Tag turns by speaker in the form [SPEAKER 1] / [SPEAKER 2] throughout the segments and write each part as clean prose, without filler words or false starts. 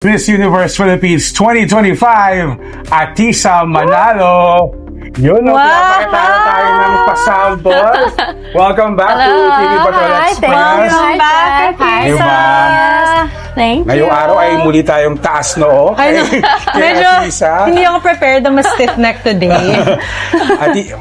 [SPEAKER 1] Miss Universe Philippines 2025, Atisa Manalo. Yun, wow. Pinapakita tayo ng pa-sample. Welcome back to TV Patrol Express.
[SPEAKER 2] Welcome back, Atisa.
[SPEAKER 3] Thank you.
[SPEAKER 1] Ngayong araw ay muli tayong taas noo.
[SPEAKER 2] Medyo hindi ako prepared na mas stiff neck today.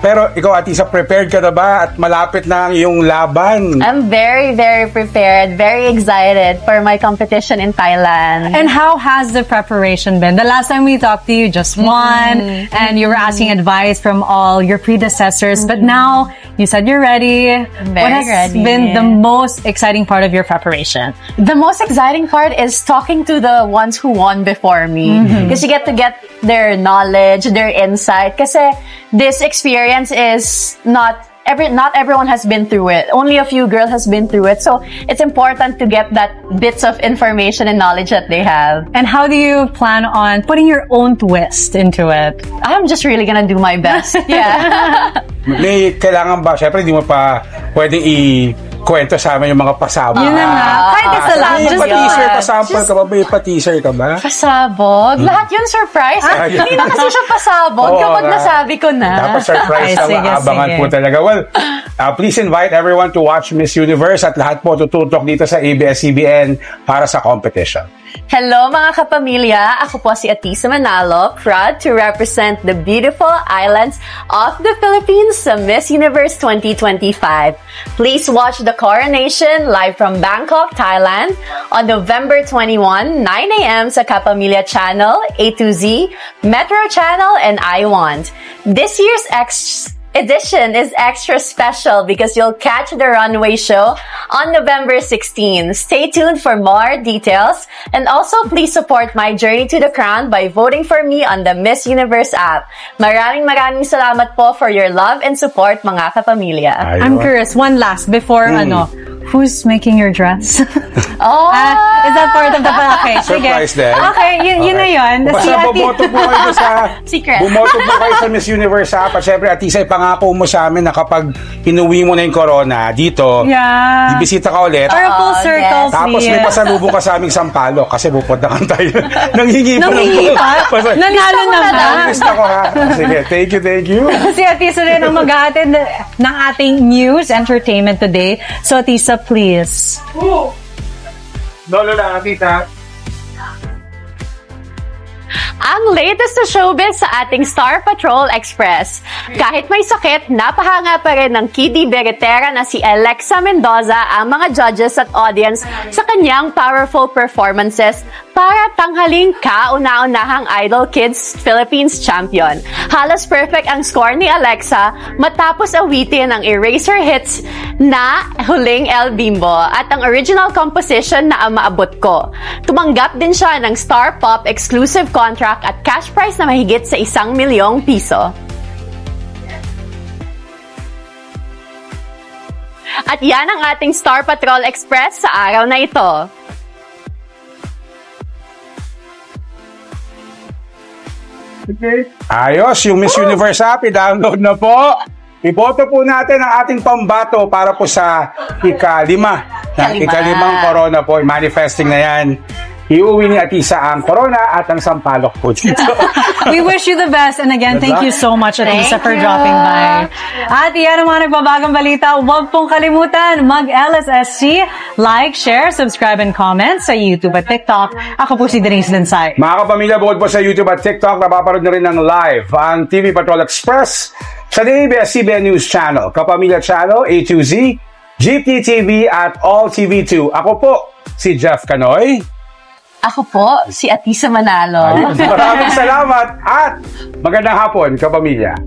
[SPEAKER 1] Pero ikaw, Atisa, prepared ka na ba? At malapit na ang iyong laban.
[SPEAKER 3] I'm very, very prepared. Very excited for my competition in Thailand.
[SPEAKER 2] And how has the preparation been? The last time we talked to you, just won, and you were asking advice from all your predecessors. But now, you said you're ready. What has been the most exciting part of your preparation?
[SPEAKER 3] The most exciting part is talking to the ones who won before me. Because you get to get their knowledge, their insight. Kasi this experience is not everyone has been through it. Only a few girls has been through it. So it's important to get that bits of information and knowledge that they have.
[SPEAKER 2] And how do you plan on putting your own twist into it?
[SPEAKER 3] I'm just really gonna do my best. Yeah.
[SPEAKER 1] May kailangan ba? Siyempre, hindi mo pa pwedeng kwento sa amin yung mga pasabog.
[SPEAKER 2] Yun na nga. Kahit isa lang.
[SPEAKER 1] Just pa-teaser, pa-sample ka ba? May pa-teaser ka ba?
[SPEAKER 3] Pasabog? Lahat yun surprise. Hindi na kasi siya pasabog kapag nasabi ko na.
[SPEAKER 1] Dapat surprise na maabangan po talaga. Well, please invite everyone to watch Miss Universe at lahat po tututok dito sa ABS-CBN para sa competition.
[SPEAKER 3] Hello mga kapamilya! Ako po si Atisa Manalo, proud to represent the beautiful islands of the Philippines sa Miss Universe 2025. Please watch the coronation live from Bangkok, Thailand on November 21, 9 a.m. sa Kapamilya Channel, A2Z, Metro Channel, and iWant. This year's edition is extra special because you'll catch the runway show on November 16. Stay tuned for more details, and also please support my journey to the crown by voting for me on the Miss Universe app. Maraming salamat po for your love and support, mga kapamilya.
[SPEAKER 2] I'm curious, one last before who's making your dress? Is that part of the package?
[SPEAKER 1] Surprise din.
[SPEAKER 2] Okay, yun na yun.
[SPEAKER 1] Basta bumoto po kayo sa
[SPEAKER 3] secret.
[SPEAKER 1] Bumoto po kayo sa Miss Universe app. At syempre, Atisa, pangako mo sa amin na kapag inuwi mo na yung corona dito, ibisita ka ulit.
[SPEAKER 2] Or a full circle,
[SPEAKER 1] tapos may pasalubong ka sa aming Sampaloc kasi pupunta ka tayo. Nanghingi pa lang po.
[SPEAKER 2] Nanalo na ba?
[SPEAKER 1] Lista ko ha. Sige, thank you.
[SPEAKER 2] Si Atisa rin ang mag-aatid ng ating news entertainment today. So, Atisa, please.
[SPEAKER 1] Lolo na, Atisa.
[SPEAKER 3] Ang latest na showbiz sa ating Star Patrol Express. Kahit may sakit, napahanga pa rin ng Kiddy Beretera na si Alexa Mendoza ang mga judges at audience sa kanyang powerful performances para tanghaling kauna-unahang Idol Kids Philippines champion. Halos perfect ang score ni Alexa matapos awitin ang Eraser hits na Huling El Bimbo at ang original composition na Ang Maabot Ko. Tumanggap din siya ng Star Pop exclusive contract at cash prize na mahigit sa 1 milyong piso. At yan ang ating Star Patrol Express sa araw na ito.
[SPEAKER 1] Okay. Ayos, yung Miss Universe app, i-download na po. Iboto po natin ang ating pambato para po sa ikalimang corona po. Manifesting na yan. Iuwi ni Atisa ang corona at ang Sampaloc po dito.
[SPEAKER 2] We wish you the best. And again, thank you so much, Atisa, for dropping by. At yan ang mga nagbabagang balita. Huwag pong kalimutan, mag-LSSC, like, share, subscribe, and comment sa YouTube at TikTok. Ako po si Denise Linsay.
[SPEAKER 1] Mga kapamilya, bukod po sa YouTube at TikTok, napaparod na rin ng live ang TV Patrol Express sa ABS-CBN News Channel, Kapamilya Channel, A2Z, GTTV at All TV2. Ako po, si Jeff Canoy.
[SPEAKER 3] Ako po, si Atisa Manalo.
[SPEAKER 1] Maraming salamat at magandang hapon, kapamilya.